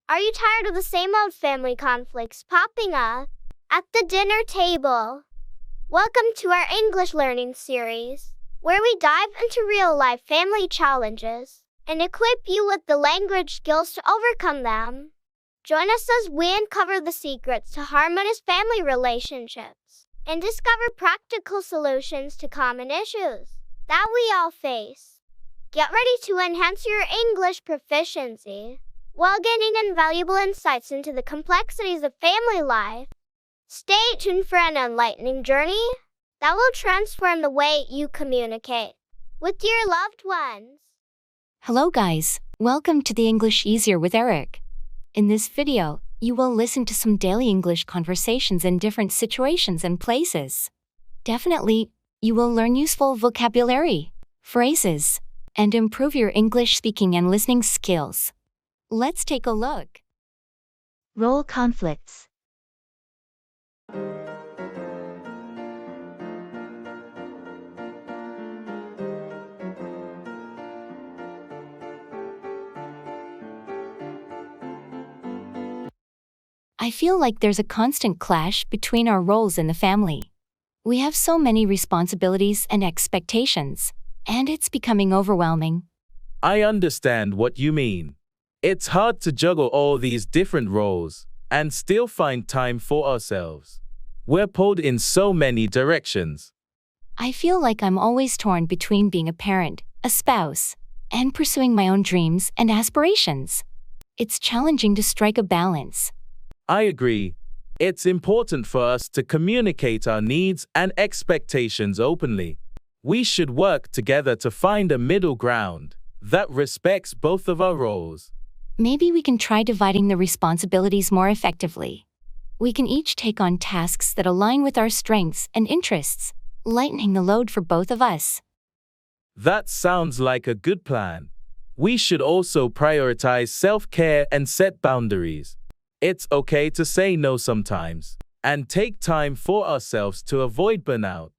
Are you tired of the same old family conflicts popping up at the dinner table? Welcome to our English learning series, where we dive into real-life family challenges and equip you with the language skills to overcome them. Join us as we uncover the secrets to harmonious family relationships and discover practical solutions to common issues that we all face. Get ready to enhance your English proficiency while gaining invaluable insights into the complexities of family life. Stay tuned for an enlightening journey that will transform the way you communicate with your loved ones. Hello guys, welcome to the English Easier with Eric. In this video, you will listen to some daily English conversations in different situations and places. Definitely, you will learn useful vocabulary, phrases, and improve your English speaking and listening skills. Let's take a look. Role conflicts. I feel like there's a constant clash between our roles in the family. We have so many responsibilities and expectations, and it's becoming overwhelming. I understand what you mean. It's hard to juggle all these different roles and still find time for ourselves. We're pulled in so many directions. I feel like I'm always torn between being a parent, a spouse, and pursuing my own dreams and aspirations. It's challenging to strike a balance. I agree. It's important for us to communicate our needs and expectations openly. We should work together to find a middle ground that respects both of our roles. Maybe we can try dividing the responsibilities more effectively. We can each take on tasks that align with our strengths and interests, lightening the load for both of us. That sounds like a good plan. We should also prioritize self-care and set boundaries. It's okay to say no sometimes and take time for ourselves to avoid burnout.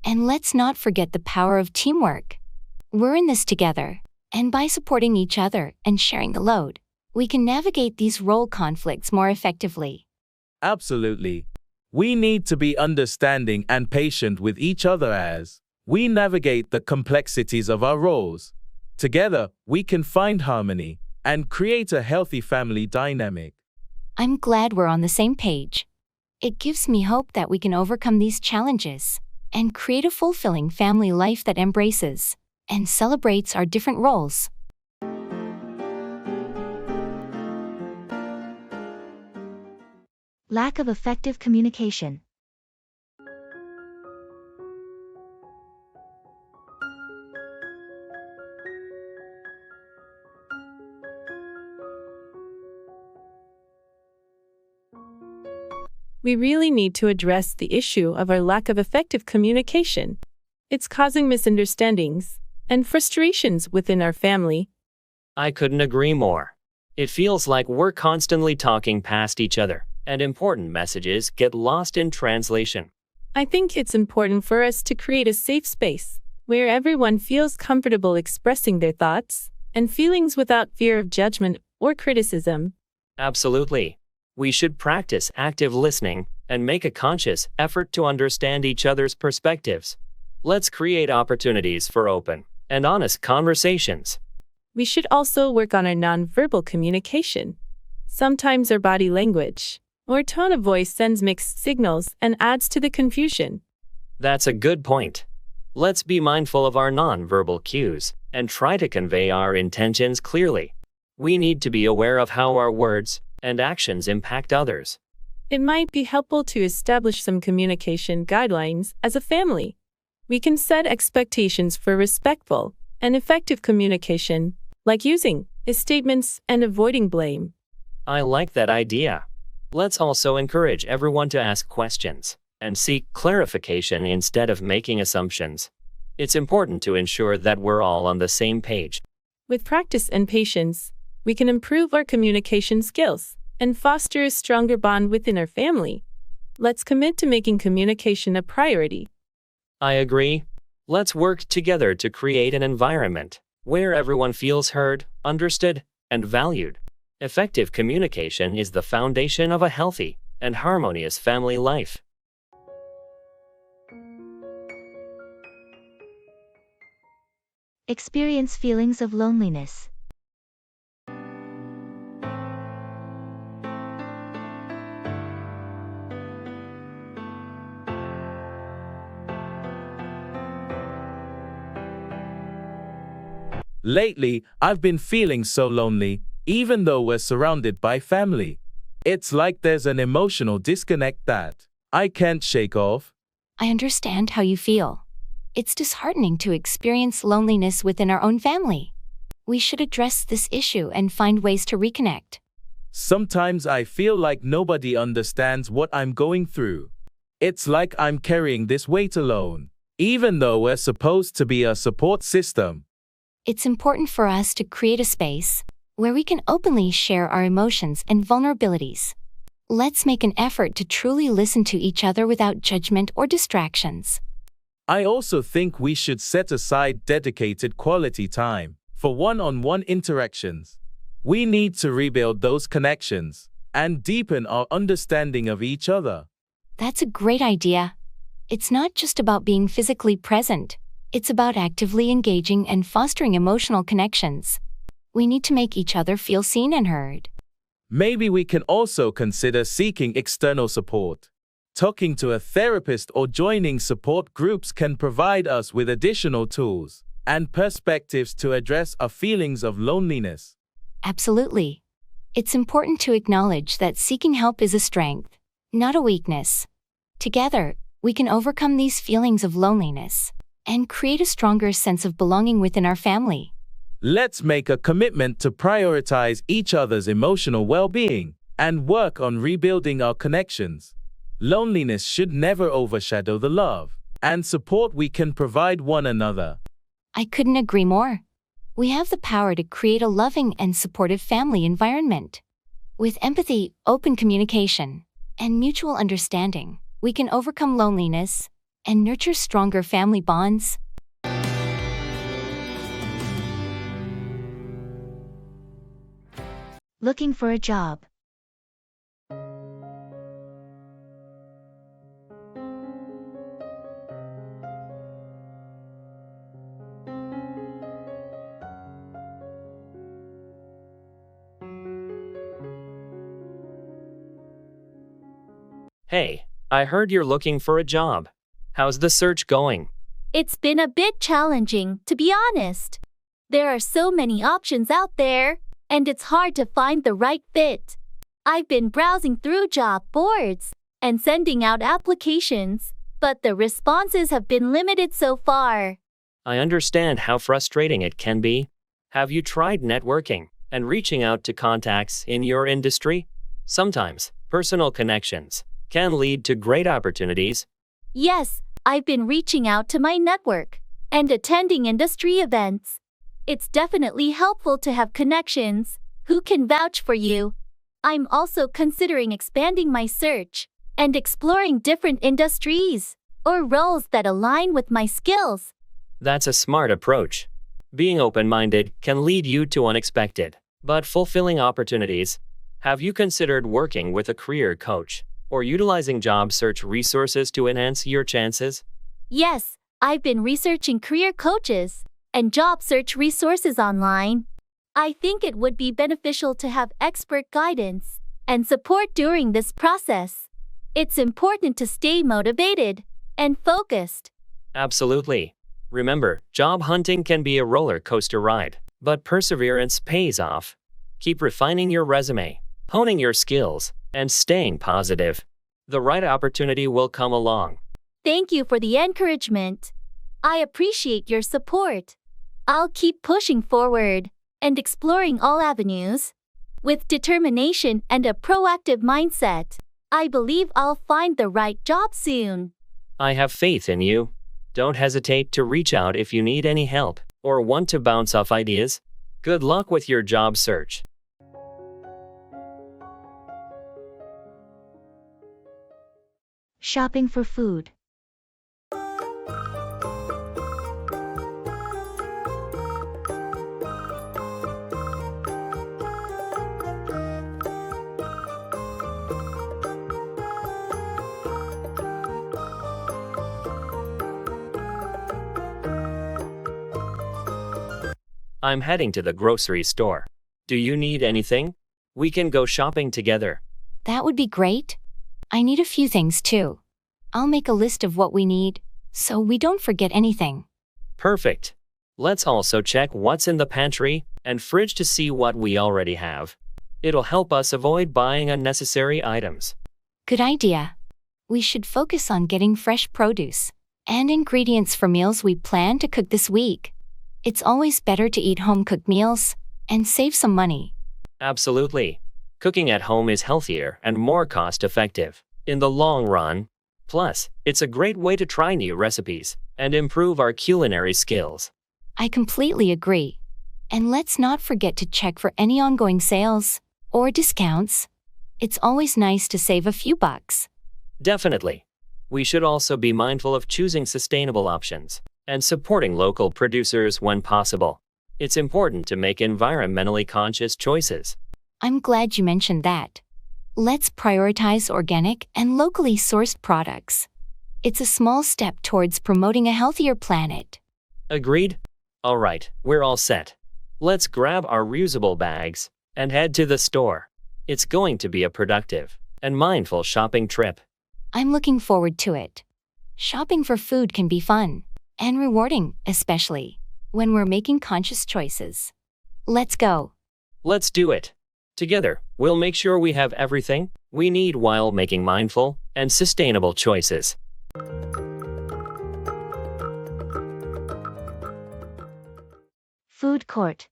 And let's not forget the power of teamwork. We're in this together, and by supporting each other and sharing the load, we can navigate these role conflicts more effectively. Absolutely. We need to be understanding and patient with each other as we navigate the complexities of our roles. Together, we can find harmony and create a healthy family dynamic. I'm glad we're on the same page. It gives me hope that we can overcome these challenges and create a fulfilling family life that embraces and celebrates our different roles. Lack of effective communication. We really need to address the issue of our lack of effective communication. It's causing misunderstandings and frustrations within our family. I couldn't agree more. It feels like we're constantly talking past each other, and important messages get lost in translation. I think it's important for us to create a safe space where everyone feels comfortable expressing their thoughts and feelings without fear of judgment or criticism. Absolutely. We should practice active listening and make a conscious effort to understand each other's perspectives. Let's create opportunities for open and honest conversations. We should also work on our nonverbal communication. Sometimes our body language or tone of voice sends mixed signals and adds to the confusion. That's a good point. Let's be mindful of our nonverbal cues and try to convey our intentions clearly. We need to be aware of how our words and actions impact others. It might be helpful to establish some communication guidelines as a family. We can set expectations for respectful and effective communication, like using statements and avoiding blame. I like that idea. Let's also encourage everyone to ask questions and seek clarification instead of making assumptions. It's important to ensure that we're all on the same page. With practice and patience, we can improve our communication skills and foster a stronger bond within our family. Let's commit to making communication a priority. I agree. Let's work together to create an environment where everyone feels heard, understood, and valued. Effective communication is the foundation of a healthy and harmonious family life. Experience feelings of loneliness. Lately, I've been feeling so lonely, even though we're surrounded by family. It's like there's an emotional disconnect that I can't shake off. I understand how you feel. It's disheartening to experience loneliness within our own family. We should address this issue and find ways to reconnect. Sometimes I feel like nobody understands what I'm going through. It's like I'm carrying this weight alone, even though we're supposed to be a support system. It's important for us to create a space where we can openly share our emotions and vulnerabilities. Let's make an effort to truly listen to each other without judgment or distractions. I also think we should set aside dedicated quality time for one-on-one interactions. We need to rebuild those connections and deepen our understanding of each other. That's a great idea. It's not just about being physically present. It's about actively engaging and fostering emotional connections. We need to make each other feel seen and heard. Maybe we can also consider seeking external support. Talking to a therapist or joining support groups can provide us with additional tools and perspectives to address our feelings of loneliness. Absolutely. It's important to acknowledge that seeking help is a strength, not a weakness. Together, we can overcome these feelings of loneliness and create a stronger sense of belonging within our family. Let's make a commitment to prioritize each other's emotional well-being and work on rebuilding our connections. Loneliness should never overshadow the love and support we can provide one another. I couldn't agree more. We have the power to create a loving and supportive family environment. With empathy, open communication, and mutual understanding, we can overcome loneliness and nurture stronger family bonds. Looking for a job. Hey, I heard you're looking for a job. How's the search going? It's been a bit challenging, to be honest. There are so many options out there, and it's hard to find the right fit. I've been browsing through job boards and sending out applications, but the responses have been limited so far. I understand how frustrating it can be. Have you tried networking and reaching out to contacts in your industry? Sometimes, personal connections can lead to great opportunities. Yes, I've been reaching out to my network and attending industry events. It's definitely helpful to have connections who can vouch for you. I'm also considering expanding my search and exploring different industries or roles that align with my skills. That's a smart approach. Being open-minded can lead you to unexpected but fulfilling opportunities. Have you considered working with a career coach or utilizing job search resources to enhance your chances? Yes, I've been researching career coaches and job search resources online. I think it would be beneficial to have expert guidance and support during this process. It's important to stay motivated and focused. Absolutely. Remember, job hunting can be a roller coaster ride, but perseverance pays off. Keep refining your resume, honing your skills, and staying positive. The right opportunity will come along. Thank you for the encouragement. I appreciate your support. I'll keep pushing forward and exploring all avenues. With determination and a proactive mindset, I believe I'll find the right job soon. I have faith in you. Don't hesitate to reach out if you need any help or want to bounce off ideas. Good luck with your job search. Shopping for food. I'm heading to the grocery store. Do you need anything? We can go shopping together. That would be great. I need a few things too. I'll make a list of what we need, so we don't forget anything. Perfect. Let's also check what's in the pantry and fridge to see what we already have. It'll help us avoid buying unnecessary items. Good idea. We should focus on getting fresh produce and ingredients for meals we plan to cook this week. It's always better to eat home-cooked meals and save some money. Absolutely. Cooking at home is healthier and more cost-effective in the long run. Plus, it's a great way to try new recipes and improve our culinary skills. I completely agree. And let's not forget to check for any ongoing sales or discounts. It's always nice to save a few bucks. Definitely. We should also be mindful of choosing sustainable options and supporting local producers when possible. It's important to make environmentally conscious choices. I'm glad you mentioned that. Let's prioritize organic and locally sourced products. It's a small step towards promoting a healthier planet. Agreed? All right, we're all set. Let's grab our reusable bags and head to the store. It's going to be a productive and mindful shopping trip. I'm looking forward to it. Shopping for food can be fun and rewarding, especially when we're making conscious choices. Let's go. Let's do it. Together, we'll make sure we have everything we need while making mindful and sustainable choices. Food court.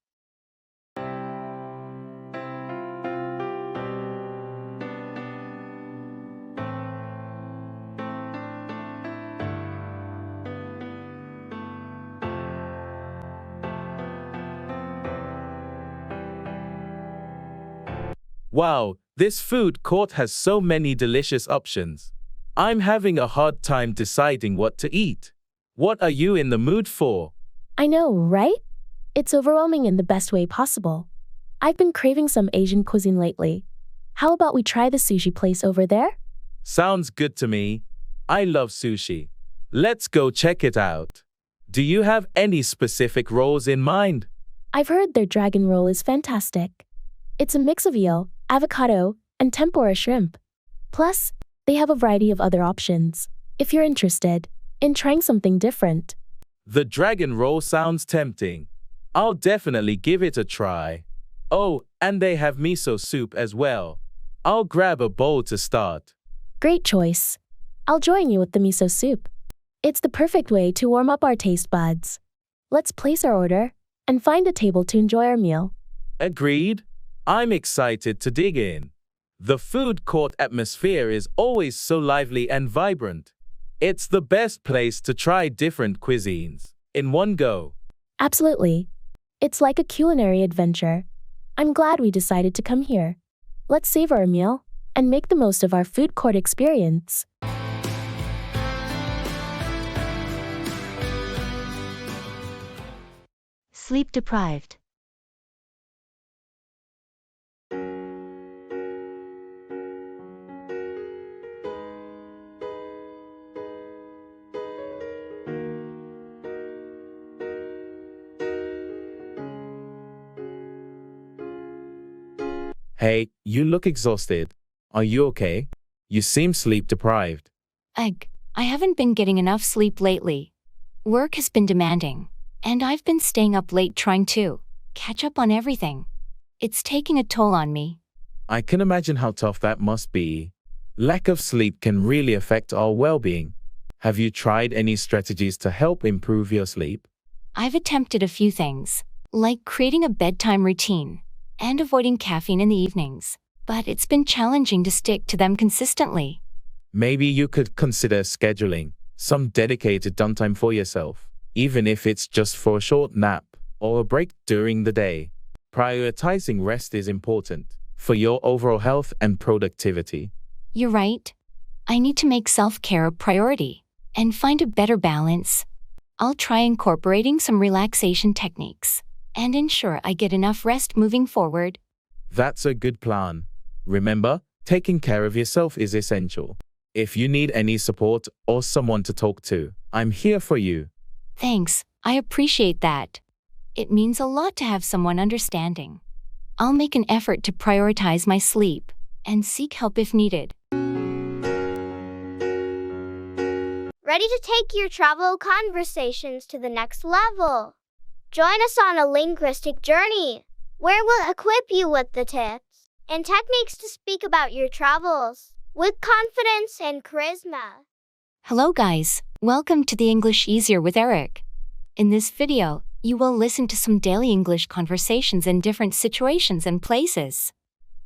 Wow, this food court has so many delicious options. I'm having a hard time deciding what to eat. What are you in the mood for? I know, right? It's overwhelming in the best way possible. I've been craving some Asian cuisine lately. How about we try the sushi place over there? Sounds good to me. I love sushi. Let's go check it out. Do you have any specific rolls in mind? I've heard their dragon roll is fantastic. It's a mix of eel, avocado, and tempura shrimp. Plus, they have a variety of other options, if you're interested in trying something different. The dragon roll sounds tempting. I'll definitely give it a try. Oh, and they have miso soup as well. I'll grab a bowl to start. Great choice. I'll join you with the miso soup. It's the perfect way to warm up our taste buds. Let's place our order and find a table to enjoy our meal. Agreed. I'm excited to dig in. The food court atmosphere is always so lively and vibrant. It's the best place to try different cuisines in one go. Absolutely. It's like a culinary adventure. I'm glad we decided to come here. Let's savor our meal and make the most of our food court experience. Sleep deprived. Hey, you look exhausted. Are you okay? You seem sleep deprived. Ugh, I haven't been getting enough sleep lately. Work has been demanding, and I've been staying up late trying to catch up on everything. It's taking a toll on me. I can imagine how tough that must be. Lack of sleep can really affect our well-being. Have you tried any strategies to help improve your sleep? I've attempted a few things, like creating a bedtime routine and avoiding caffeine in the evenings, but it's been challenging to stick to them consistently. Maybe you could consider scheduling some dedicated downtime for yourself, even if it's just for a short nap or a break during the day. Prioritizing rest is important for your overall health and productivity. You're right. I need to make self-care a priority and find a better balance. I'll try incorporating some relaxation techniques and ensure I get enough rest moving forward. That's a good plan. Remember, taking care of yourself is essential. If you need any support or someone to talk to, I'm here for you. Thanks, I appreciate that. It means a lot to have someone understanding. I'll make an effort to prioritize my sleep and seek help if needed. Ready to take your travel conversations to the next level? Join us on a linguistic journey where we'll equip you with the tips and techniques to speak about your travels with confidence and charisma. Hello guys, welcome to the English Easier with Eric. In this video, you will listen to some daily English conversations in different situations and places.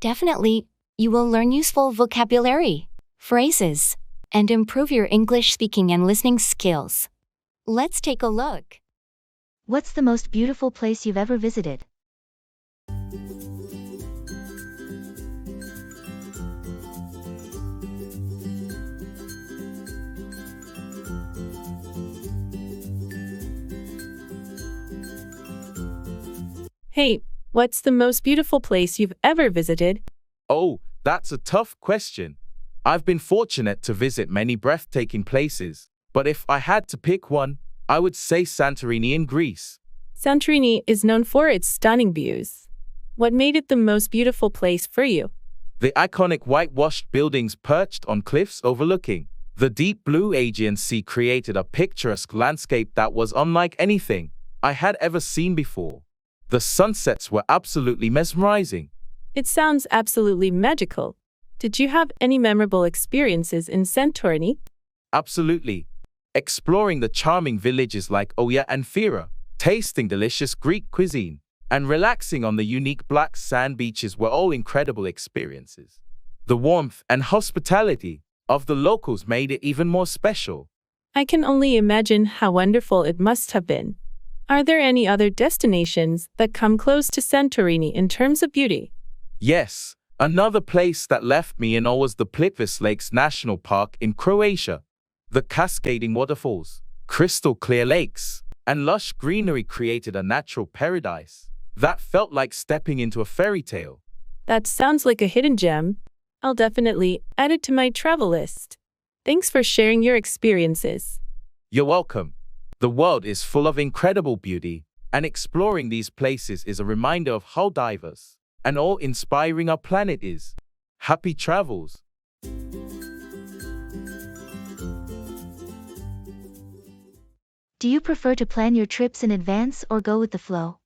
Definitely, you will learn useful vocabulary, phrases, and improve your English speaking and listening skills. Let's take a look. What's the most beautiful place you've ever visited? Hey, what's the most beautiful place you've ever visited? Oh, that's a tough question. I've been fortunate to visit many breathtaking places, but if I had to pick one, I would say Santorini in Greece. Santorini is known for its stunning views. What made it the most beautiful place for you? The iconic whitewashed buildings perched on cliffs overlooking the deep blue Aegean Sea created a picturesque landscape that was unlike anything I had ever seen before. The sunsets were absolutely mesmerizing. It sounds absolutely magical. Did you have any memorable experiences in Santorini? Absolutely. Exploring the charming villages like Oia and Fira, tasting delicious Greek cuisine, and relaxing on the unique black sand beaches were all incredible experiences. The warmth and hospitality of the locals made it even more special. I can only imagine how wonderful it must have been. Are there any other destinations that come close to Santorini in terms of beauty? Yes, another place that left me in awe was the Plitvice Lakes National Park in Croatia. The cascading waterfalls, crystal clear lakes, and lush greenery created a natural paradise that felt like stepping into a fairy tale. That sounds like a hidden gem. I'll definitely add it to my travel list. Thanks for sharing your experiences. You're welcome. The world is full of incredible beauty, and exploring these places is a reminder of how diverse and awe-inspiring our planet is. Happy travels! Do you prefer to plan your trips in advance or go with the flow?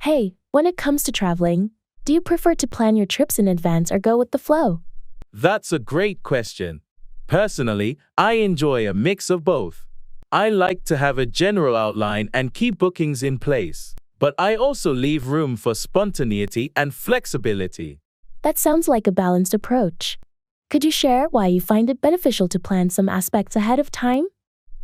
Hey, when it comes to traveling, do you prefer to plan your trips in advance or go with the flow? That's a great question. Personally, I enjoy a mix of both. I like to have a general outline and keep bookings in place, but I also leave room for spontaneity and flexibility. That sounds like a balanced approach. Could you share why you find it beneficial to plan some aspects ahead of time?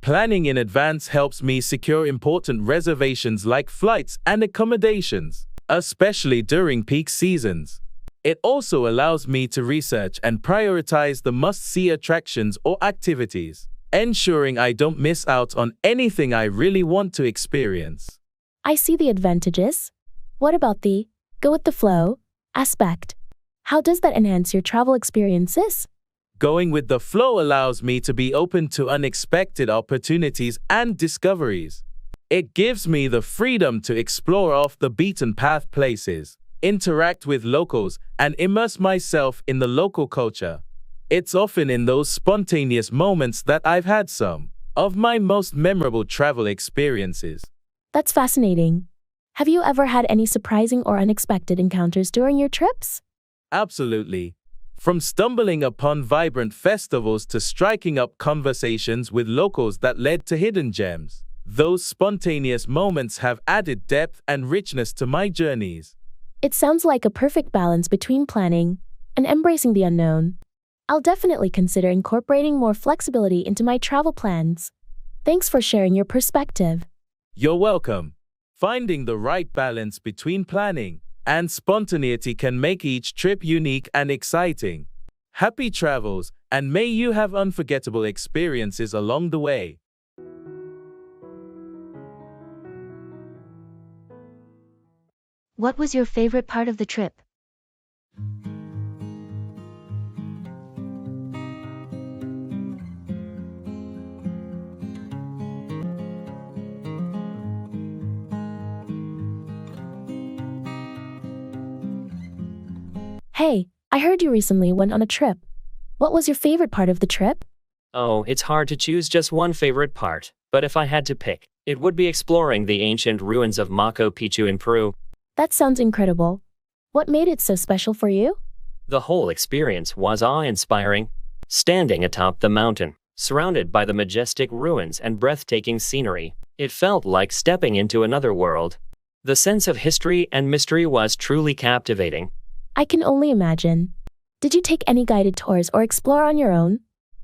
Planning in advance helps me secure important reservations like flights and accommodations, especially during peak seasons. It also allows me to research and prioritize the must-see attractions or activities, ensuring I don't miss out on anything I really want to experience. I see the advantages. What about the go with the flow aspect? How does that enhance your travel experiences? Going with the flow allows me to be open to unexpected opportunities and discoveries. It gives me the freedom to explore off-the-beaten-path places, interact with locals, and immerse myself in the local culture. It's often in those spontaneous moments that I've had some of my most memorable travel experiences. That's fascinating. Have you ever had any surprising or unexpected encounters during your trips? Absolutely. From stumbling upon vibrant festivals to striking up conversations with locals that led to hidden gems, those spontaneous moments have added depth and richness to my journeys. It sounds like a perfect balance between planning and embracing the unknown. I'll definitely consider incorporating more flexibility into my travel plans. Thanks for sharing your perspective. You're welcome. Finding the right balance between planning and spontaneity can make each trip unique and exciting. Happy travels, and may you have unforgettable experiences along the way. What was your favorite part of the trip? Hey, I heard you recently went on a trip. What was your favorite part of the trip? Oh, it's hard to choose just one favorite part, but if I had to pick, it would be exploring the ancient ruins of Machu Picchu in Peru. That sounds incredible. What made it so special for you? The whole experience was awe-inspiring. Standing atop the mountain, surrounded by the majestic ruins and breathtaking scenery, it felt like stepping into another world. The sense of history and mystery was truly captivating. I can only imagine. Did you take any guided tours or explore on your own?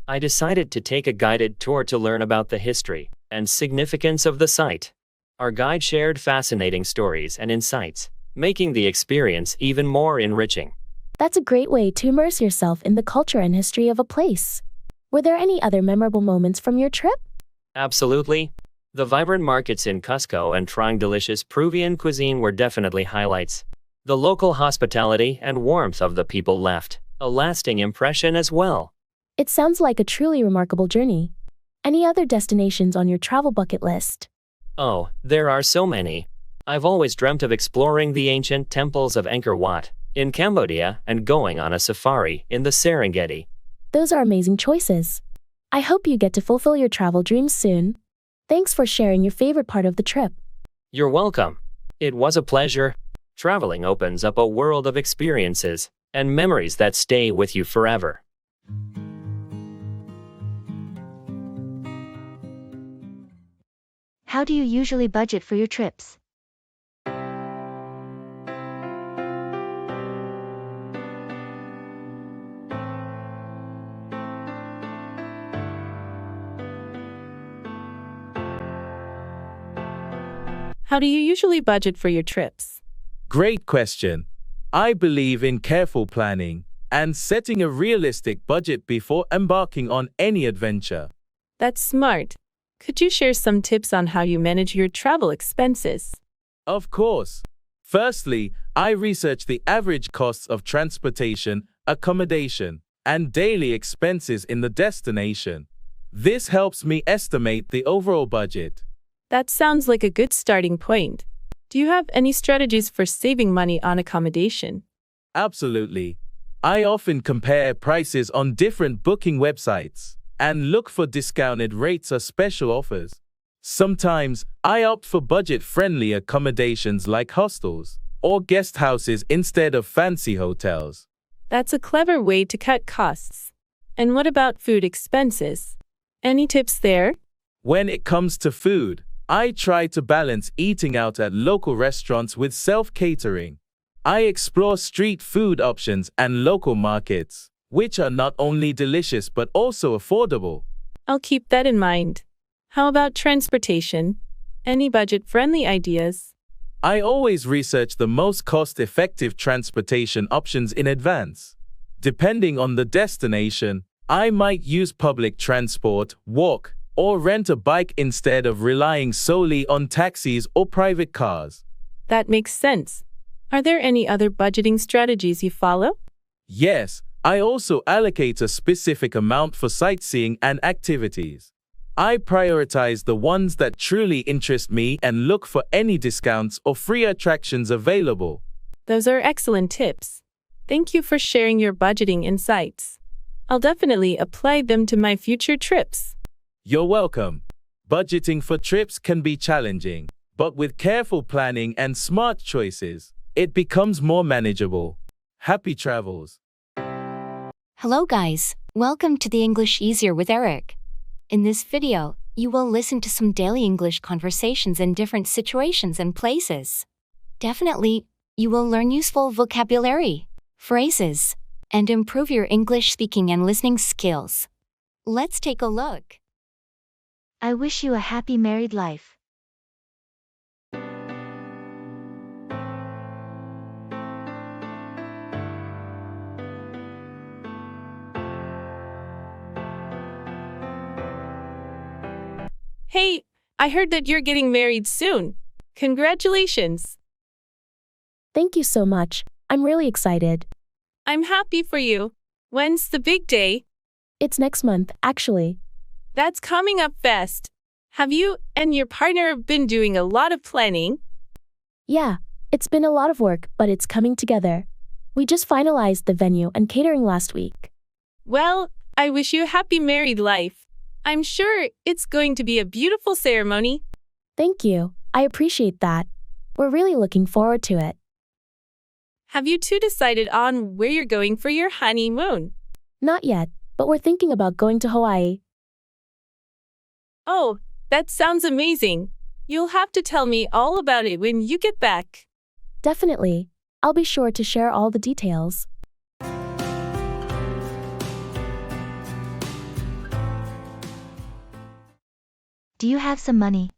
I decided to take a guided tour to learn about the history and significance of the site. Our guide shared fascinating stories and insights, making the experience even more enriching. That's a great way to immerse yourself in the culture and history of a place. Were there any other memorable moments from your trip? Absolutely. The vibrant markets in Cusco and trying delicious Peruvian cuisine were definitely highlights. The local hospitality and warmth of the people left a lasting impression as well. It sounds like a truly remarkable journey. Any other destinations on your travel bucket list? Oh, there are so many. I've always dreamt of exploring the ancient temples of Angkor Wat in Cambodia and going on a safari in the Serengeti. Those are amazing choices. I hope you get to fulfill your travel dreams soon. Thanks for sharing your favorite part of the trip. You're welcome. It was a pleasure. Traveling opens up a world of experiences and memories that stay with you forever. How do you usually budget for your trips? How do you usually budget for your trips? Great question. I believe in careful planning and setting a realistic budget before embarking on any adventure. That's smart. Could you share some tips on how you manage your travel expenses? Of course. Firstly, I research the average costs of transportation, accommodation, and daily expenses in the destination. This helps me estimate the overall budget. That sounds like a good starting point. Do you have any strategies for saving money on accommodation? Absolutely. I often compare prices on different booking websites and look for discounted rates or special offers. Sometimes I opt for budget-friendly accommodations like hostels or guest houses instead of fancy hotels. That's a clever way to cut costs. And what about food expenses? Any tips there? When it comes to food, I try to balance eating out at local restaurants with self-catering. I explore street food options and local markets, which are not only delicious but also affordable. I'll keep that in mind. How about transportation? Any budget-friendly ideas? I always research the most cost-effective transportation options in advance. Depending on the destination, I might use public transport, walk, or rent a bike instead of relying solely on taxis or private cars. That makes sense. Are there any other budgeting strategies you follow? Yes, I also allocate a specific amount for sightseeing and activities. I prioritize the ones that truly interest me and look for any discounts or free attractions available. Those are excellent tips. Thank you for sharing your budgeting insights. I'll definitely apply them to my future trips. You're welcome. Budgeting for trips can be challenging, but with careful planning and smart choices, it becomes more manageable. Happy travels. Hello guys, welcome to the English Easier with Eric. In this video, you will listen to some daily English conversations in different situations and places. Definitely, you will learn useful vocabulary, phrases, and improve your English speaking and listening skills. Let's take a look. I wish you a happy married life. Hey, I heard that you're getting married soon. Congratulations. Thank you so much. I'm really excited. I'm happy for you. When's the big day? It's next month, actually. That's coming up fast. Have you and your partner been doing a lot of planning? Yeah, it's been a lot of work, but it's coming together. We just finalized the venue and catering last week. Well, I wish you a happy married life. I'm sure it's going to be a beautiful ceremony. Thank you. I appreciate that. We're really looking forward to it. Have you two decided on where you're going for your honeymoon? Not yet, but we're thinking about going to Hawaii. Oh, that sounds amazing. You'll have to tell me all about it when you get back. Definitely. I'll be sure to share all the details. Do you have some money?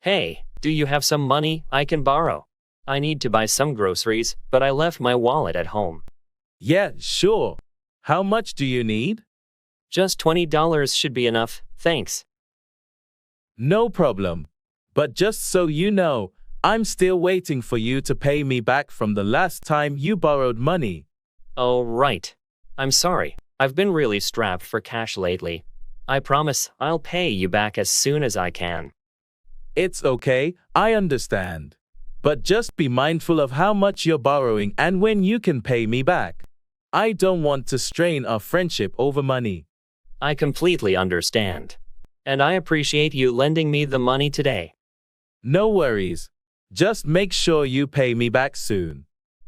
Hey, do you have some money I can borrow? I need to buy some groceries, but I left my wallet at home. Yeah, sure. How much do you need? Just $20 should be enough, thanks. No problem. But just so you know, I'm still waiting for you to pay me back from the last time you borrowed money. Oh, right. I'm sorry. I've been really strapped for cash lately. I promise I'll pay you back as soon as I can. It's okay, I understand. But just be mindful of how much you're borrowing and when you can pay me back. I don't want to strain our friendship over money. I completely understand. And I appreciate you lending me the money today. No worries. Just make sure you pay me back soon.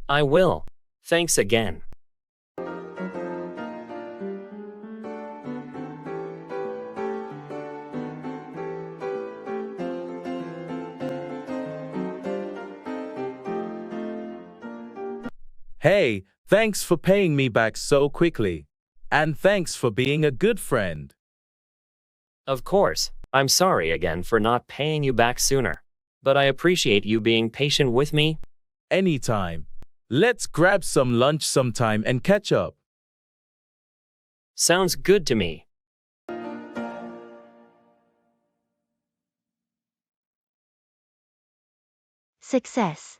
I will. Thanks again. Hey, thanks for paying me back so quickly. And thanks for being a good friend. Of course, I'm sorry again for not paying you back sooner. But I appreciate you being patient with me. Anytime. Let's grab some lunch sometime and catch up. Sounds good to me. Success.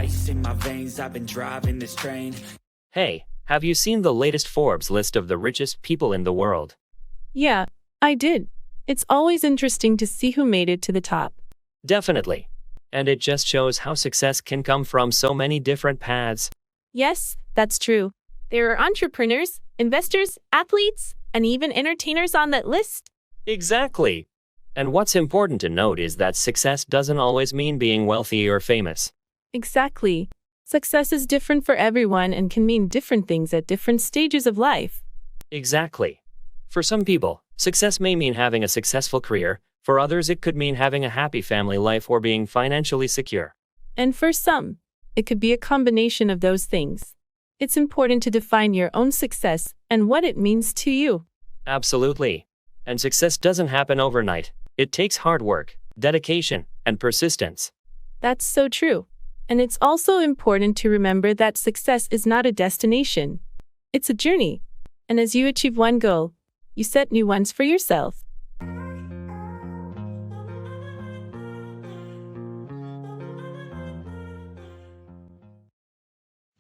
Ice in my veins, I've been driving this train. Hey, have you seen the latest Forbes list of the richest people in the world? Yeah, I did. It's always interesting to see who made it to the top. Definitely. And it just shows how success can come from so many different paths. Yes, that's true. There are entrepreneurs, investors, athletes, and even entertainers on that list. Exactly. And what's important to note is that success doesn't always mean being wealthy or famous. Exactly. Success is different for everyone and can mean different things at different stages of life. Exactly. For some people, success may mean having a successful career. For others, it could mean having a happy family life or being financially secure. And for some, it could be a combination of those things. It's important to define your own success and what it means to you. Absolutely. And success doesn't happen overnight. It takes hard work, dedication, and persistence. That's so true. And it's also important to remember that success is not a destination. It's a journey. And as you achieve one goal, you set new ones for yourself.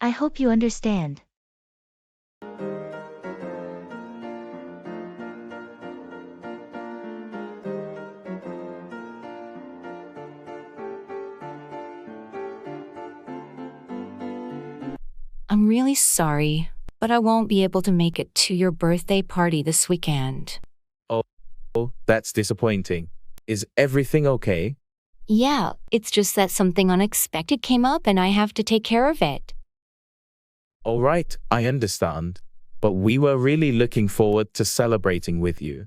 I hope you understand. I'm really sorry, but I won't be able to make it to your birthday party this weekend. Oh, that's disappointing. Is everything okay? Yeah, it's just that something unexpected came up and I have to take care of it. All right, I understand. But we were really looking forward to celebrating with you.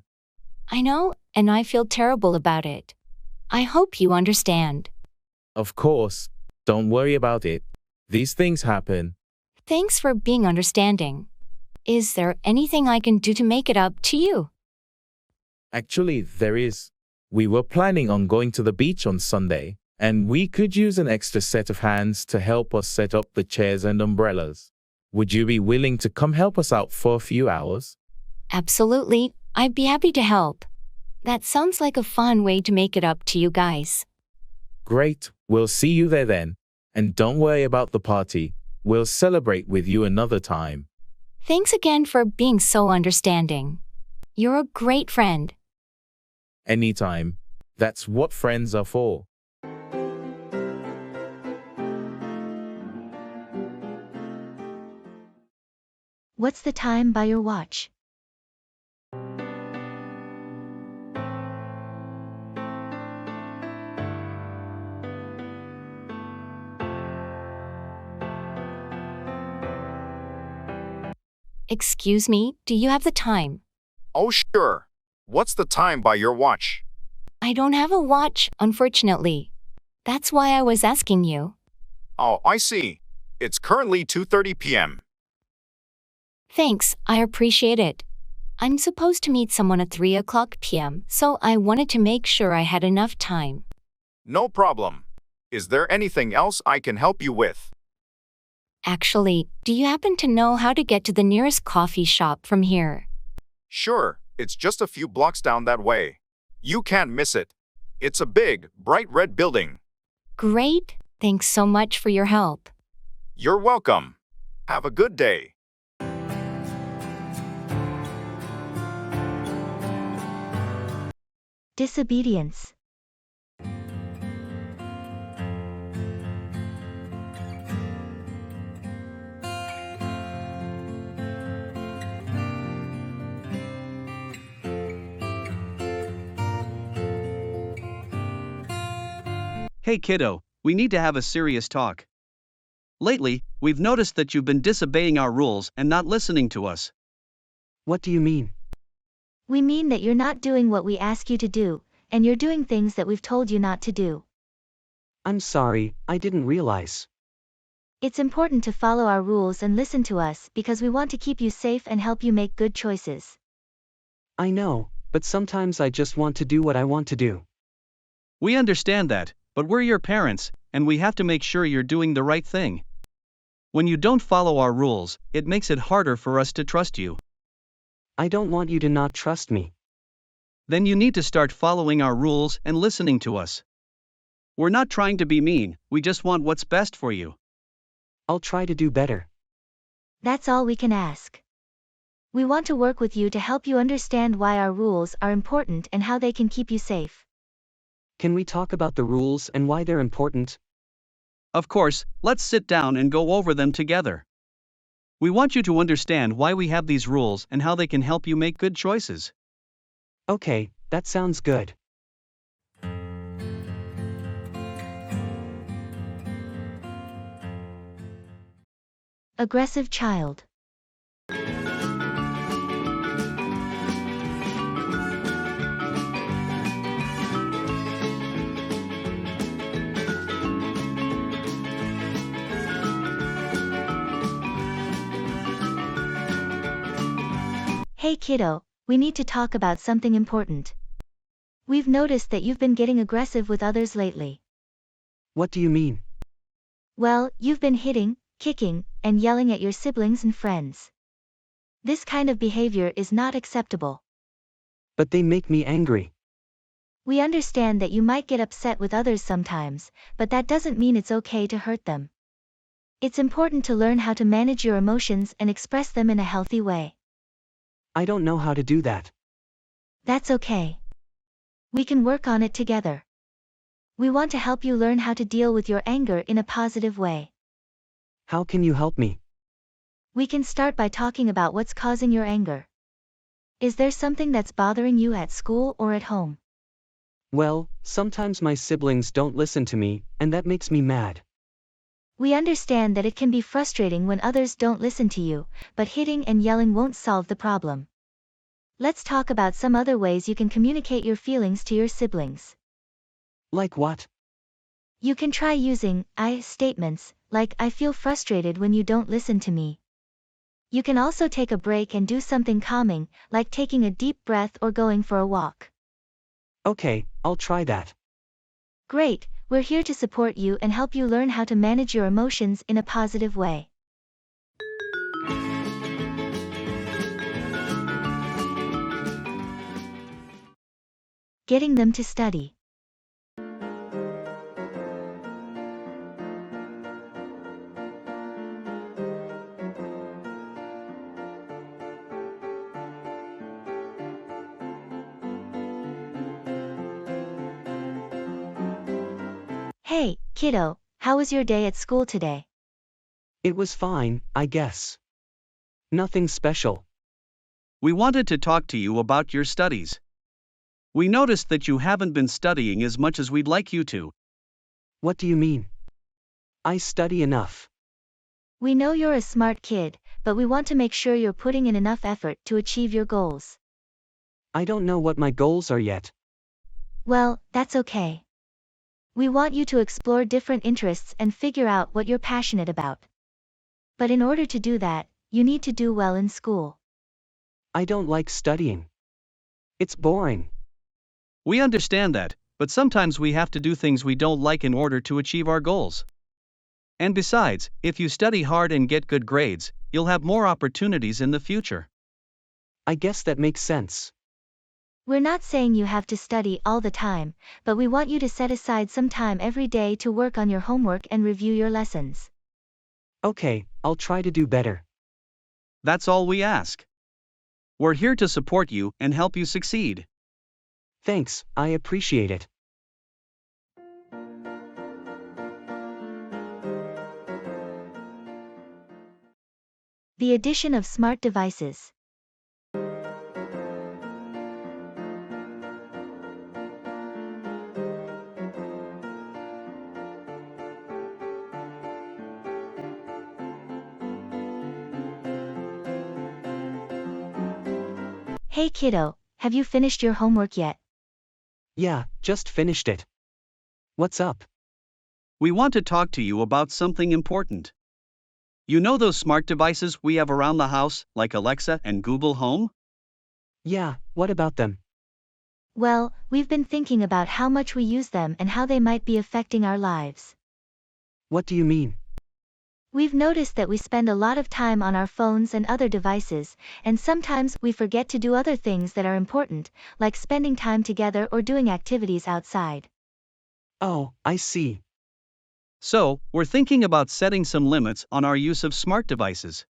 I know, and I feel terrible about it. I hope you understand. Of course, don't worry about it. These things happen. Thanks for being understanding. Is there anything I can do to make it up to you? Actually, there is. We were planning on going to the beach on Sunday, and we could use an extra set of hands to help us set up the chairs and umbrellas. Would you be willing to come help us out for a few hours? Absolutely, I'd be happy to help. That sounds like a fun way to make it up to you guys. Great, we'll see you there then. And don't worry about the party. We'll celebrate with you another time. Thanks again for being so understanding. You're a great friend. Anytime. That's what friends are for. What's the time by your watch? Excuse me, do you have the time? Oh, sure. What's the time by your watch? I don't have a watch, unfortunately. That's why I was asking you. Oh, I see. It's currently 2:30 p.m. Thanks, I appreciate it. I'm supposed to meet someone at 3 o'clock p.m., so I wanted to make sure I had enough time. No problem. Is there anything else I can help you with? Actually, do you happen to know how to get to the nearest coffee shop from here? Sure, it's just a few blocks down that way. You can't miss it. It's a big, bright red building. Great, thanks so much for your help. You're welcome. Have a good day. Disobedience. Hey kiddo, we need to have a serious talk. Lately, we've noticed that you've been disobeying our rules and not listening to us. What do you mean? We mean that you're not doing what we ask you to do, and you're doing things that we've told you not to do. I'm sorry, I didn't realize. It's important to follow our rules and listen to us because we want to keep you safe and help you make good choices. I know, but sometimes I just want to do what I want to do. We understand that, but we're your parents, and we have to make sure you're doing the right thing. When you don't follow our rules, it makes it harder for us to trust you. I don't want you to not trust me. Then you need to start following our rules and listening to us. We're not trying to be mean, we just want what's best for you. I'll try to do better. That's all we can ask. We want to work with you to help you understand why our rules are important and how they can keep you safe. Can we talk about the rules and why they're important? Of course, let's sit down and go over them together. We want you to understand why we have these rules and how they can help you make good choices. Okay, that sounds good. Aggressive child. Hey kiddo, we need to talk about something important. We've noticed that you've been getting aggressive with others lately. What do you mean? Well, you've been hitting, kicking, and yelling at your siblings and friends. This kind of behavior is not acceptable. But they make me angry. We understand that you might get upset with others sometimes, but that doesn't mean it's okay to hurt them. It's important to learn how to manage your emotions and express them in a healthy way. I don't know how to do that. That's okay. We can work on it together. We want to help you learn how to deal with your anger in a positive way. How can you help me? We can start by talking about what's causing your anger. Is there something that's bothering you at school or at home? Well, sometimes my siblings don't listen to me, and that makes me mad. We understand that it can be frustrating when others don't listen to you, but hitting and yelling won't solve the problem. Let's talk about some other ways you can communicate your feelings to your siblings. Like what? You can try using I statements, like I feel frustrated when you don't listen to me. You can also take a break and do something calming, like taking a deep breath or going for a walk. Okay, I'll try that. Great, we're here to support you and help you learn how to manage your emotions in a positive way. Getting them to study. Hey, kiddo, how was your day at school today? It was fine, I guess. Nothing special. We wanted to talk to you about your studies. We noticed that you haven't been studying as much as we'd like you to. What do you mean? I study enough. We know you're a smart kid, but we want to make sure you're putting in enough effort to achieve your goals. I don't know what my goals are yet. Well, that's okay. We want you to explore different interests and figure out what you're passionate about. But in order to do that, you need to do well in school. I don't like studying. It's boring. We understand that, but sometimes we have to do things we don't like in order to achieve our goals. And besides, if you study hard and get good grades, you'll have more opportunities in the future. I guess that makes sense. We're not saying you have to study all the time, but we want you to set aside some time every day to work on your homework and review your lessons. Okay, I'll try to do better. That's all we ask. We're here to support you and help you succeed. Thanks, I appreciate it. The addition of smart devices. Hey kiddo, have you finished your homework yet? Yeah, just finished it. What's up? We want to talk to you about something important. You know those smart devices we have around the house, like Alexa and Google Home? Yeah, what about them? Well, we've been thinking about how much we use them and how they might be affecting our lives. What do you mean? We've noticed that we spend a lot of time on our phones and other devices, and sometimes we forget to do other things that are important, like spending time together or doing activities outside. Oh, I see. So, we're thinking about setting some limits on our use of smart devices.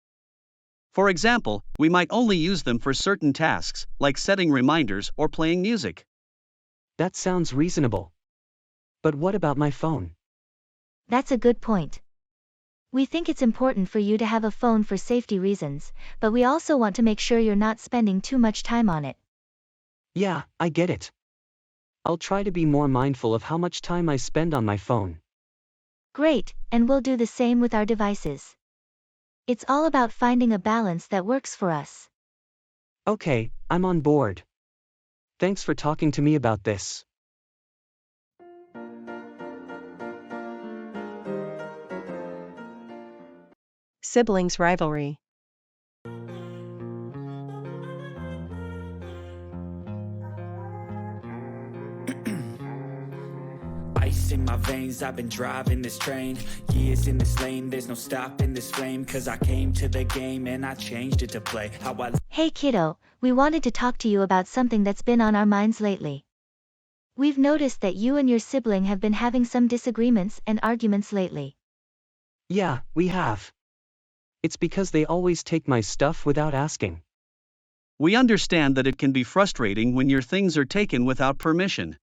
For example, we might only use them for certain tasks, like setting reminders or playing music. That sounds reasonable. But what about my phone? That's a good point. We think it's important for you to have a phone for safety reasons, but we also want to make sure you're not spending too much time on it. Yeah, I get it. I'll try to be more mindful of how much time I spend on my phone. Great, and we'll do the same with our devices. It's all about finding a balance that works for us. Okay, I'm on board. Thanks for talking to me about this. Siblings rivalry. Ice in my veins, I've been driving this train. Years in this lane, there's no stopping this flame. Cause I came to the game and I changed it to play how I... Hey kiddo, we wanted to talk to you about something that's been on our minds lately. We've noticed that you and your sibling have been having some disagreements and arguments lately. Yeah, we have. It's because they always take my stuff without asking. We understand that it can be frustrating when your things are taken without permission.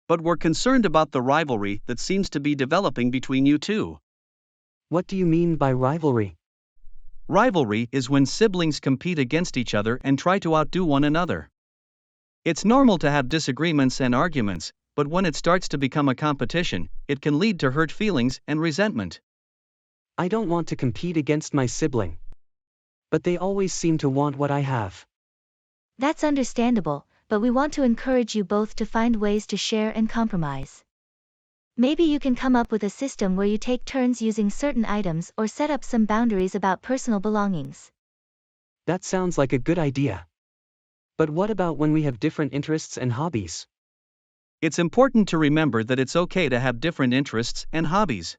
But we're concerned about the rivalry that seems to be developing between you two. What do you mean by rivalry? Rivalry is when siblings compete against each other and try to outdo one another. It's normal to have disagreements and arguments, but when it starts to become a competition, it can lead to hurt feelings and resentment. I don't want to compete against my sibling. But they always seem to want what I have. That's understandable, but we want to encourage you both to find ways to share and compromise. Maybe you can come up with a system where you take turns using certain items or set up some boundaries about personal belongings. That sounds like a good idea. But what about when we have different interests and hobbies? It's important to remember that it's okay to have different interests and hobbies.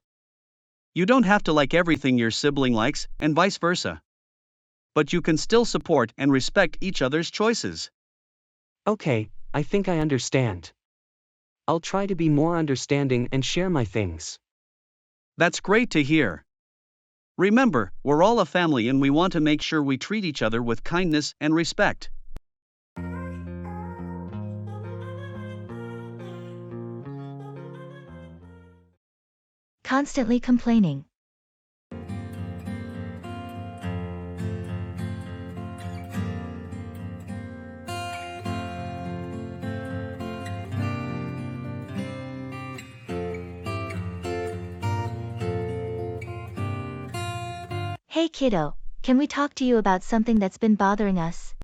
You don't have to like everything your sibling likes, and vice versa. But you can still support and respect each other's choices. Okay, I think I understand. I'll try to be more understanding and share my things. That's great to hear. Remember, we're all a family and we want to make sure we treat each other with kindness and respect. Constantly complaining. Hey kiddo, can we talk to you about something that's been bothering us?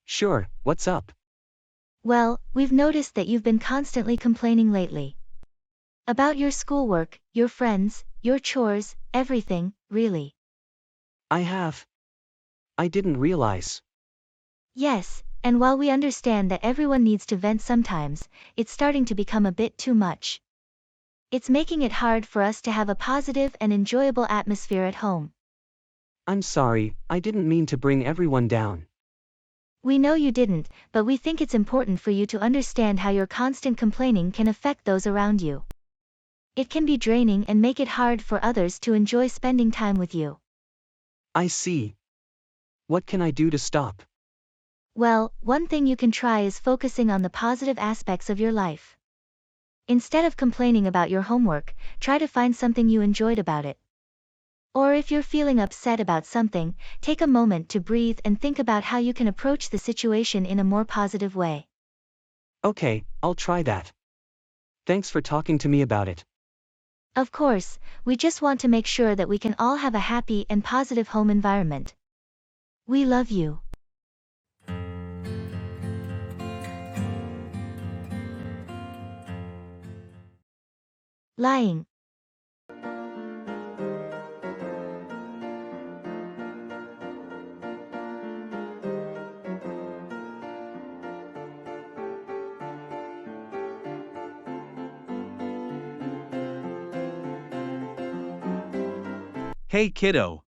Sure, what's up? Well, we've noticed that you've been constantly complaining lately. About your schoolwork, your friends, your chores, everything, really. I have. I didn't realize. Yes, and while we understand that everyone needs to vent sometimes, it's starting to become a bit too much. It's making it hard for us to have a positive and enjoyable atmosphere at home. I'm sorry, I didn't mean to bring everyone down. We know you didn't, but we think it's important for you to understand how your constant complaining can affect those around you. It can be draining and make it hard for others to enjoy spending time with you. I see. What can I do to stop? Well, one thing you can try is focusing on the positive aspects of your life. Instead of complaining about your homework, try to find something you enjoyed about it. Or if you're feeling upset about something, take a moment to breathe and think about how you can approach the situation in a more positive way. Okay, I'll try that. Thanks for talking to me about it. Of course, we just want to make sure that we can all have a happy and positive home environment. We love you. Lying. Hey kiddo,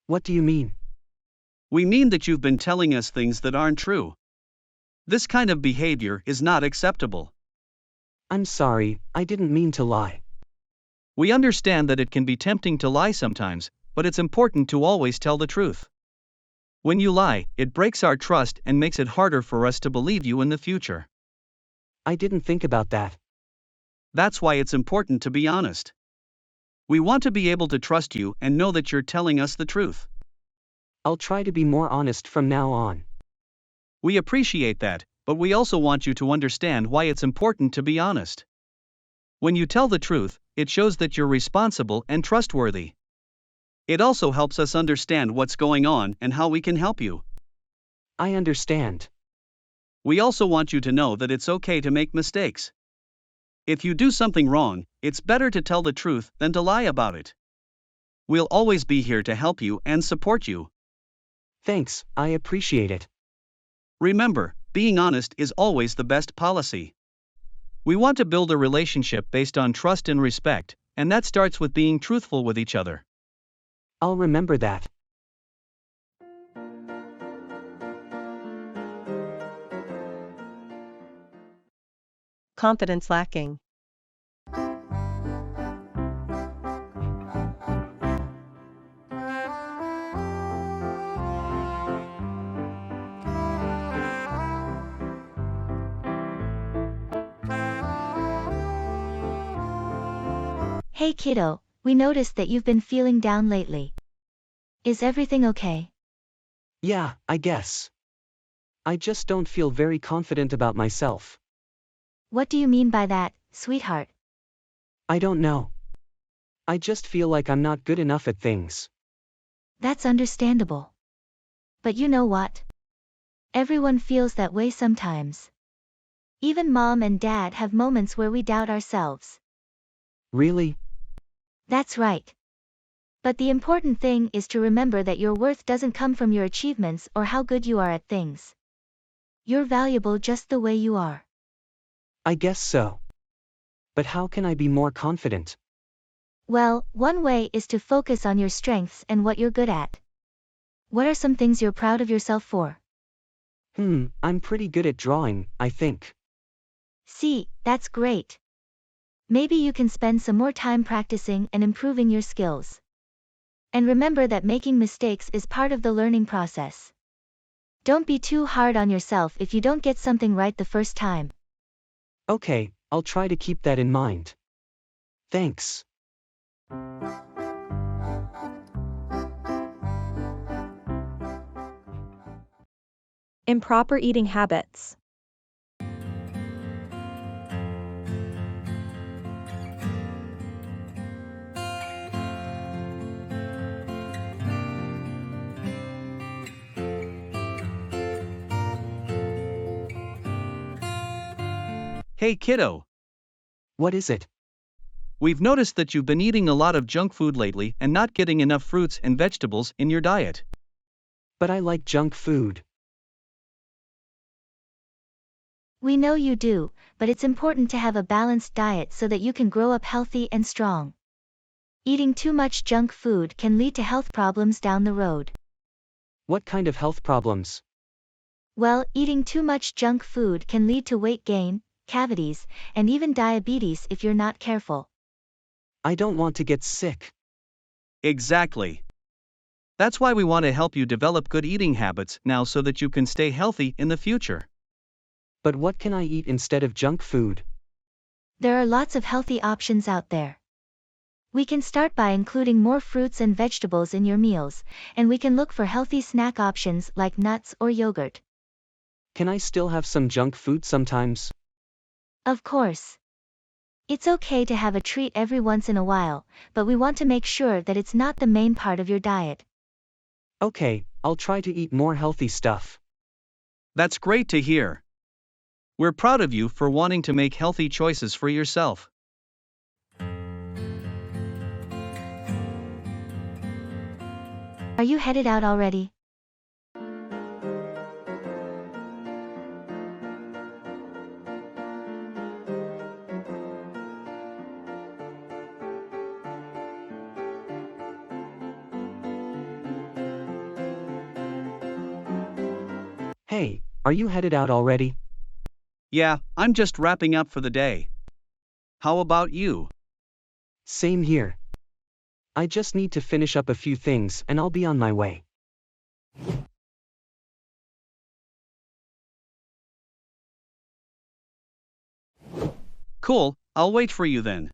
What do you mean? we mean that you've been telling us things that aren't true. This kind of behavior is not acceptable. I'm sorry, I didn't mean to lie. We understand that it can be tempting to lie sometimes, but it's important to always tell the truth. When you lie, it breaks our trust and makes it harder for us to believe you in the future. I didn't think about that. That's why it's important to be honest. We want to be able to trust you and know that you're telling us the truth. I'll try to be more honest from now on. We appreciate that, but we also want you to understand why it's important to be honest. When you tell the truth, it shows that you're responsible and trustworthy. It also helps us understand what's going on and how we can help you. I understand. We also want you to know that it's okay to make mistakes. If you do something wrong, it's better to tell the truth than to lie about it. We'll always be here to help you and support you. Thanks, I appreciate it. Remember, being honest is always the best policy. We want to build a relationship based on trust and respect, and that starts with being truthful with each other. I'll remember that. Confidence lacking. Hey kiddo, we noticed that you've been feeling down lately. Is everything okay? Yeah, I guess. I just don't feel very confident about myself. What do you mean by that, sweetheart? I don't know. I just feel like I'm not good enough at things. That's understandable. But you know what? Everyone feels that way sometimes. Even mom and dad have moments where we doubt ourselves. Really? That's right. But the important thing is to remember that your worth doesn't come from your achievements or how good you are at things. You're valuable just the way you are. I guess so. But how can I be more confident? Well, one way is to focus on your strengths and what you're good at. What are some things you're proud of yourself for? I'm pretty good at drawing, I think. See, that's great. Maybe you can spend some more time practicing and improving your skills. And remember that making mistakes is part of the learning process. Don't be too hard on yourself if you don't get something right the first time. Okay, I'll try to keep that in mind. Thanks. Improper eating habits. Hey kiddo, What is it? we've noticed that you've been eating a lot of junk food lately and not getting enough fruits and vegetables in your diet. But I like junk food. We know you do, but it's important to have a balanced diet so that you can grow up healthy and strong. Eating too much junk food can lead to health problems down the road. What kind of health problems? Well, eating too much junk food can lead to weight gain, cavities, and even diabetes if you're not careful. I don't want to get sick. Exactly. That's why we want to help you develop good eating habits now so that you can stay healthy in the future. But what can I eat instead of junk food? There are lots of healthy options out there. We can start by including more fruits and vegetables in your meals, and we can look for healthy snack options like nuts or yogurt. Can I still have some junk food sometimes? Of course. It's okay to have a treat every once in a while, but we want to make sure that it's not the main part of your diet. Okay, I'll try to eat more healthy stuff. That's great to hear. We're proud of you for wanting to make healthy choices for yourself. Are you headed out already? Hey, are you headed out already? Yeah, I'm just wrapping up for the day. How about you? Same here. I just need to finish up a few things and I'll be on my way. Cool, I'll wait for you then.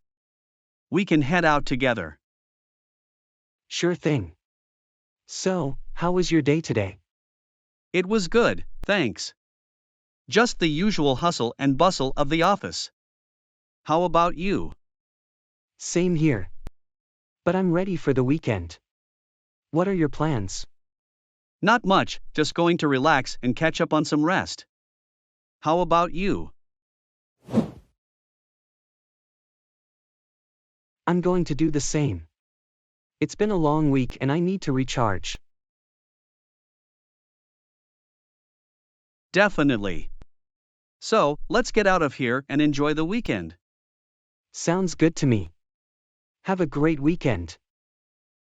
We can head out together. Sure thing. So, how was your day today? It was good, thanks. Just the usual hustle and bustle of the office. How about you? Same here. But I'm ready for the weekend. What are your plans? Not much, just going to relax and catch up on some rest. How about you? I'm going to do the same. It's been a long week and I need to recharge. Definitely. So, let's get out of here and enjoy the weekend. Sounds good to me. Have a great weekend.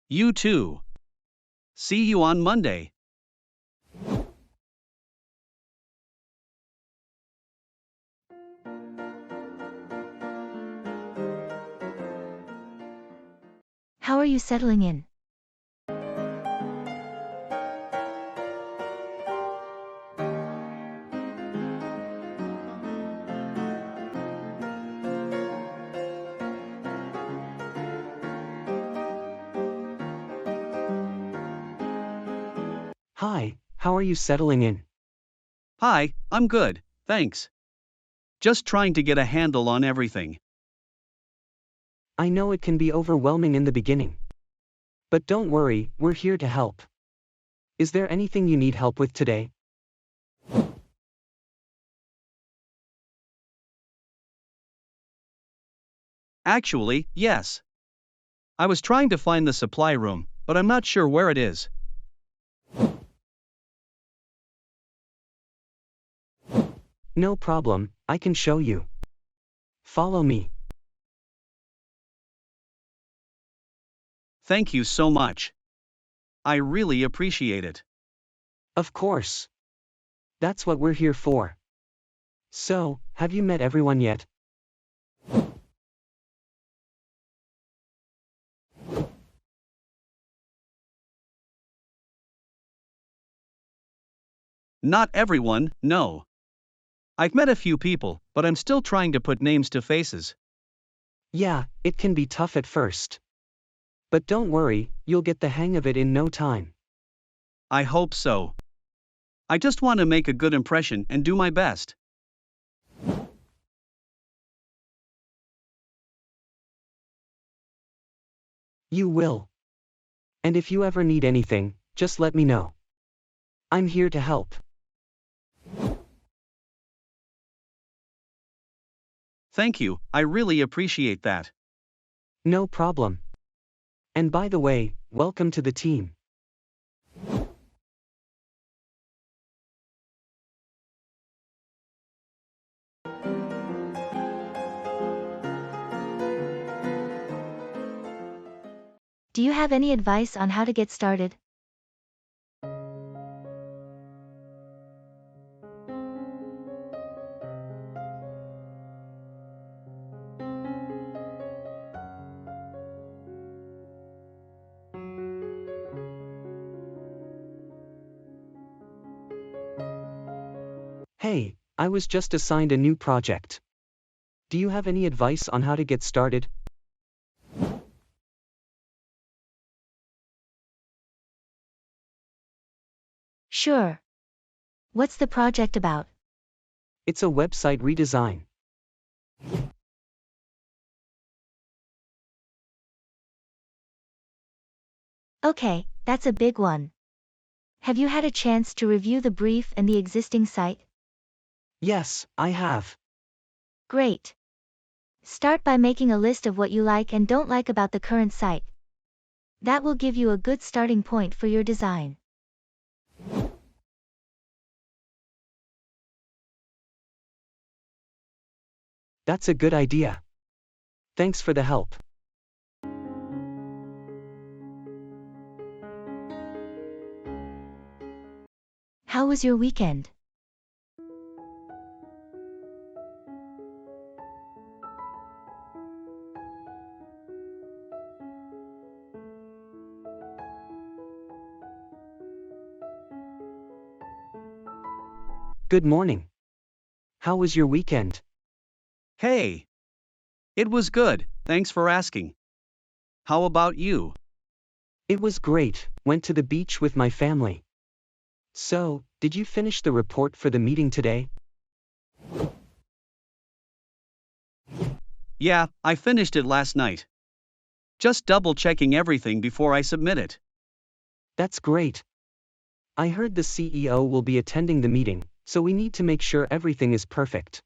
You too. See you on Monday. How are you settling in? Hi, how are you settling in? Hi, I'm good, thanks. Just trying to get a handle on everything. I know it can be overwhelming in the beginning. But don't worry, we're here to help. Is there anything you need help with today? Actually, yes. I was trying to find the supply room, but I'm not sure where it is. No problem, I can show you. Follow me. Thank you so much. I really appreciate it. Of course. That's what we're here for. So, have you met everyone yet? Not everyone, no. I've met a few people, but I'm still trying to put names to faces. Yeah, it can be tough at first. But don't worry, you'll get the hang of it in no time. I hope so. I just want to make a good impression and do my best. You will. And if you ever need anything, just let me know. I'm here to help. Thank you, I really appreciate that. No problem. And by the way, welcome to the team. Do you have any advice on how to get started? Hey, I was just assigned a new project. Do you have any advice on how to get started? Sure. What's the project about? It's a website redesign. Okay, that's a big one. Have you had a chance to review the brief and the existing site? Yes, I have. Great. Start by making a list of what you like and don't like about the current site. That will give you a good starting point for your design. That's a good idea. Thanks for the help. How was your weekend? Good morning. How was your weekend? Hey! It was good, thanks for asking. How about you? It was great, went to the beach with my family. So, did you finish the report for the meeting today? Yeah, I finished it last night. Just double checking everything before I submit it. That's great. I heard the CEO will be attending the meeting, so we need to make sure everything is perfect.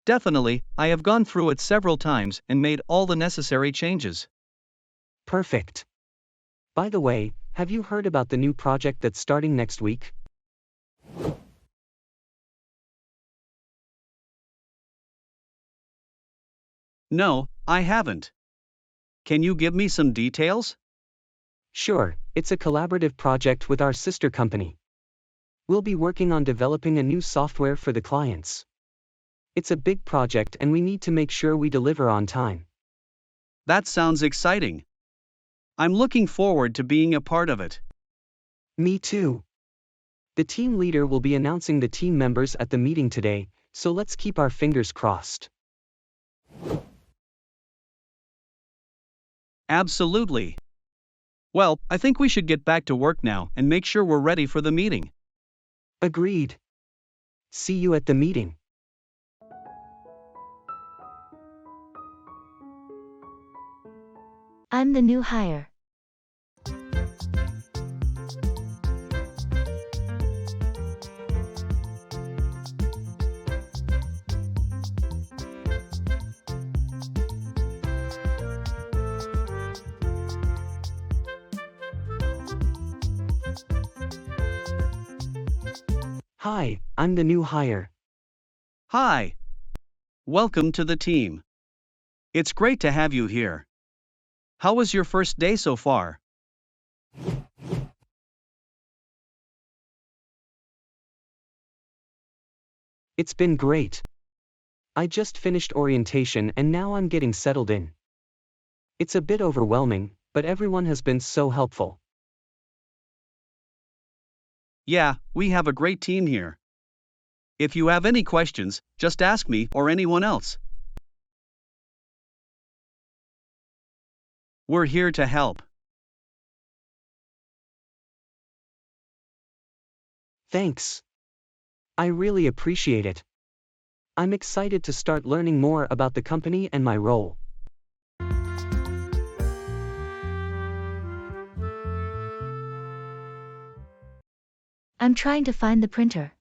Definitely, I have gone through it several times and made all the necessary changes. Perfect. By the way, have you heard about the new project that's starting next week? No, I haven't. Can you give me some details? Sure, it's a collaborative project with our sister company. We'll be working on developing a new software for the clients. It's a big project and we need to make sure we deliver on time. That sounds exciting. I'm looking forward to being a part of it. Me too. The team leader will be announcing the team members at the meeting today, so let's keep our fingers crossed. Absolutely. Well, I think we should get back to work now and make sure we're ready for the meeting. Agreed. See you at the meeting. I'm the new hire. Hi, I'm the new hire. Hi. Welcome to the team. It's great to have you here. How was your first day so far? It's been great. I just finished orientation and now I'm getting settled in. It's a bit overwhelming, but everyone has been so helpful. Yeah, we have a great team here. If you have any questions, just ask me or anyone else. We're here to help. Thanks. I really appreciate it. I'm excited to start learning more about the company and my role. I'm trying to find the printer.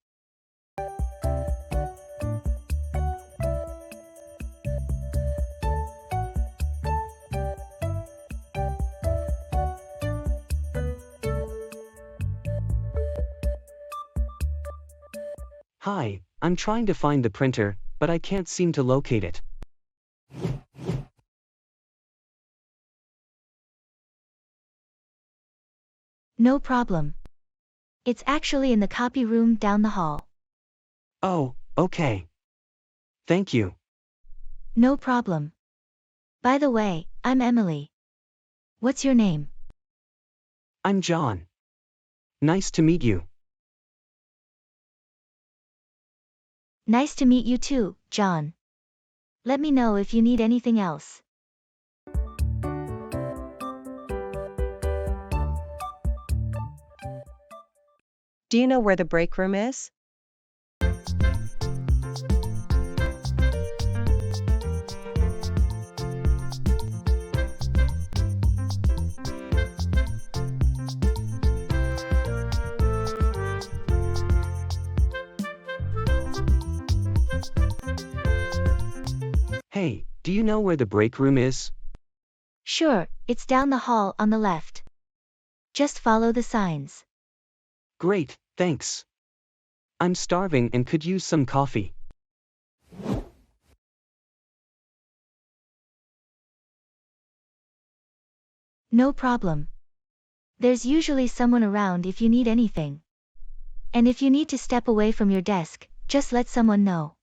Hi, I'm trying to find the printer, but I can't seem to locate it. No problem. It's actually in the copy room down the hall. Oh, okay. Thank you. No problem. By the way, I'm Emily. What's your name? I'm John. Nice to meet you. Nice to meet you too, John. Let me know if you need anything else. Do you know where the break room is? Hey, do you know where the break room is? Sure, it's down the hall on the left. Just follow the signs. Great, thanks. I'm starving and could use some coffee. No problem. There's usually someone around if you need anything. And if you need to step away from your desk, just let someone know.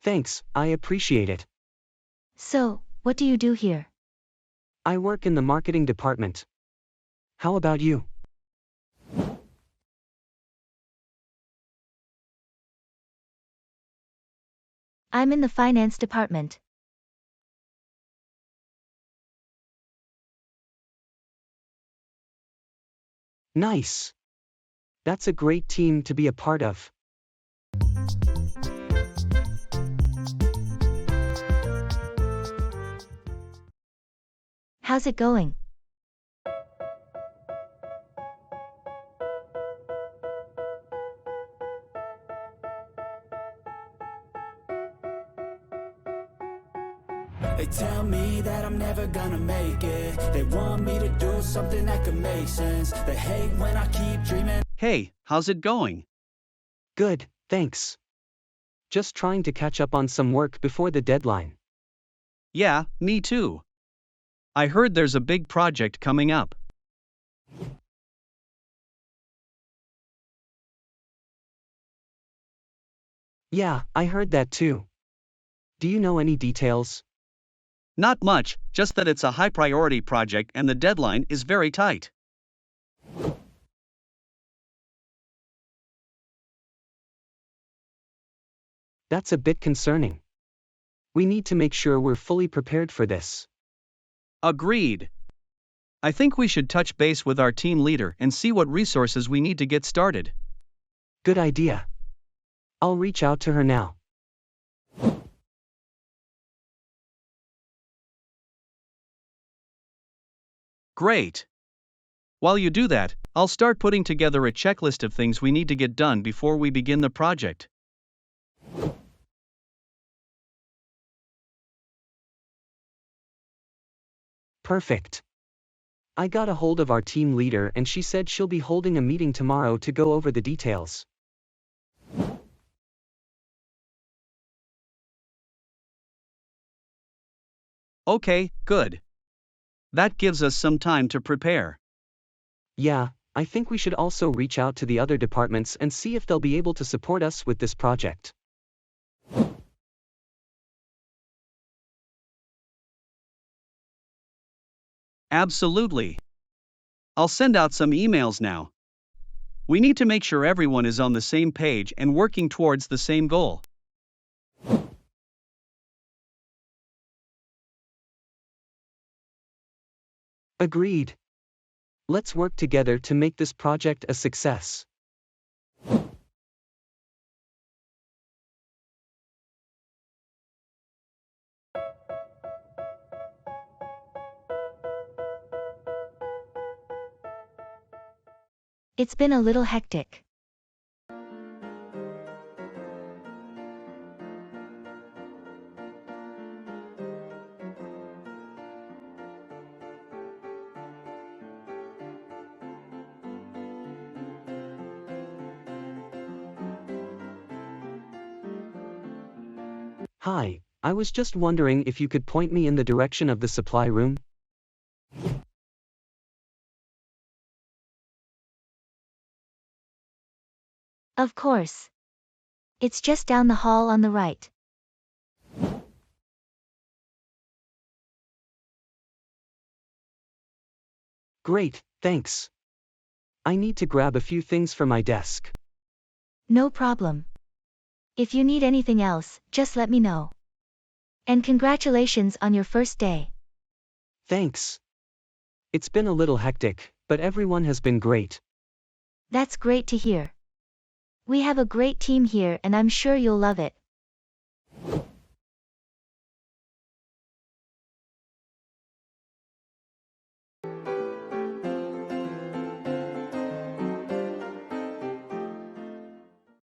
Thanks, I appreciate it. So, what do you do here? I work in the marketing department. How about you? I'm in the finance department. Nice. That's a great team to be a part of. How's it going? They tell me that I'm never gonna make it. They want me to do something that could make sense. They hate when I keep dreaming. Hey, how's it going? Good, thanks. Just trying to catch up on some work before the deadline. Yeah, me too. I heard there's a big project coming up. Yeah, I heard that too. Do you know any details? Not much, just that it's a high priority project and the deadline is very tight. That's a bit concerning. We need to make sure we're fully prepared for this. Agreed. I think we should touch base with our team leader and see what resources we need to get started. Good idea. I'll reach out to her now. Great. While you do that, I'll start putting together a checklist of things we need to get done before we begin the project. Perfect. I got a hold of our team leader and she said she'll be holding a meeting tomorrow to go over the details. Okay, good. That gives us some time to prepare. Yeah, I think we should also reach out to the other departments and see if they'll be able to support us with this project. Absolutely. I'll send out some emails now. We need to make sure everyone is on the same page and working towards the same goal. Agreed. Let's work together to make this project a success. It's been a little hectic. Hi, I was just wondering if you could point me in the direction of the supply room? Of course. It's just down the hall on the right. Great, thanks. I need to grab a few things for my desk. No problem. If you need anything else, just let me know. And congratulations on your first day. Thanks. It's been a little hectic, but everyone has been great. That's great to hear. We have a great team here and I'm sure you'll love it.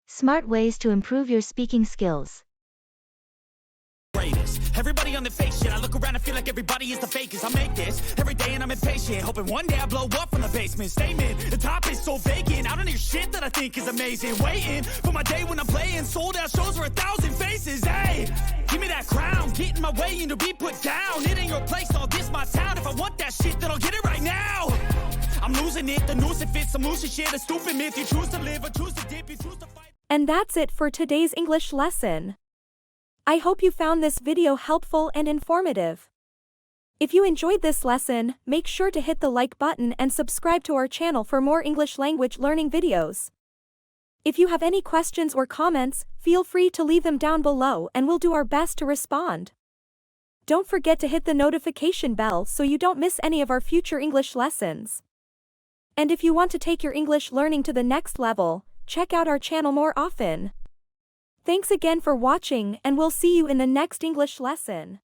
Smart ways to improve your speaking skills. Everybody on the fake shit. I look around and feel like everybody is the fakest. I make this every day and I'm impatient, hoping one day I blow up from the basement. Statement, the top is so vacant. I don't hear shit that I think is amazing. Waiting for my day when I'm playing sold out shows for 1,000 faces. Hey, give me that crown, get in my way and to be put down. It ain't your place, all this my town. If I want that shit, then I'll get it right now. I'm losing it, the noose it fits. I'm losing shit, a stupid myth. You choose to live or choose to dip, you choose to fight. And that's it for today's English lesson. I hope you found this video helpful and informative. If you enjoyed this lesson, make sure to hit the like button and subscribe to our channel for more English language learning videos. If you have any questions or comments, feel free to leave them down below and we'll do our best to respond. Don't forget to hit the notification bell so you don't miss any of our future English lessons. And if you want to take your English learning to the next level, check out our channel more often. Thanks again for watching and we'll see you in the next English lesson.